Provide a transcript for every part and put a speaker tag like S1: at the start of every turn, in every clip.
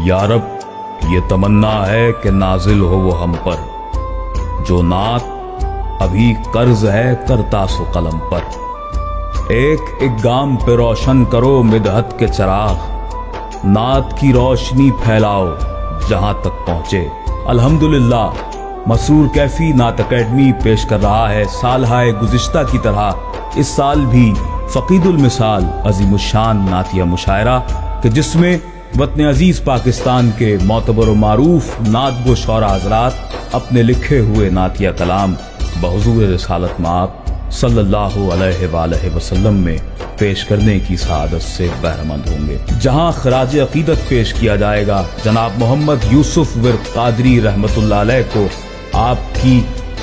S1: یا رب یہ تمنا ہے کہ نازل ہو وہ ہم پر، جو نعت ابھی قرض ہے کرتا سو قلم پر۔ ایک ایک گام پہ روشن کرو مدحت کے چراغ، نعت کی روشنی پھیلاؤ جہاں تک پہنچے۔ الحمدللہ مسرور کیفی نعت اکیڈمی پیش کر رہا ہے سالہائے گزشتہ کی طرح اس سال بھی فقید المثال عظیم الشان نعتیہ مشاعرہ کہ جس میں وطن عزیز پاکستان کے معتبر و معروف نعت گو شعراء حضرات اپنے لکھے ہوئے نعتیہ کلام بحضور رسالت مآب صلی اللہ علیہ وآلہ وسلم میں پیش کرنے کی سعادت سے بہرمند ہوں گے، جہاں خراج عقیدت پیش کیا جائے گا جناب محمد یوسف ورد قادری رحمۃ اللہ علیہ کو آپ کی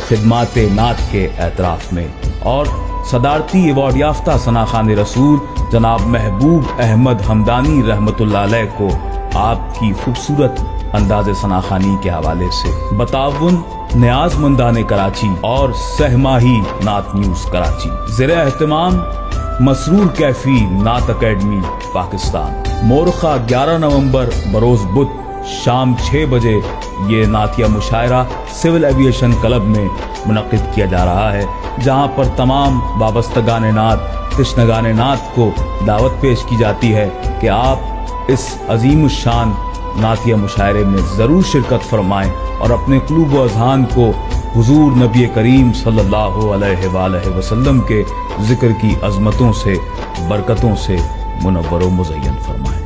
S1: خدمات نعت کے اعتراف میں، اور صدارتی ایوارڈ یافتہ ثنا خوان رسول جناب محبوب احمد حمدانی رحمۃ اللہ علیہ کو آپ کی خوبصورت انداز ثنا خوانی کے حوالے سے بتعاون نیاز مندان کراچی اور سہماہی نعت نیوز کراچی، زیر اہتمام مسرور کیفی نعت اکیڈمی پاکستان۔ مورخہ 11 نومبر بروز بدھ شام 6 بجے یہ نعتیہ مشاعرہ سول ایویشن کلب میں منعقد کیا جا رہا ہے، جہاں پر تمام وابستگان نعت تشنگان نعت کو دعوت پیش کی جاتی ہے کہ آپ اس عظیم الشان نعتیہ مشاعرے میں ضرور شرکت فرمائیں اور اپنے قلوب و اذہان کو حضور نبی کریم صلی اللہ علیہ وآلہ وسلم کے ذکر کی عظمتوں سے برکتوں سے منور و مزین فرمائیں۔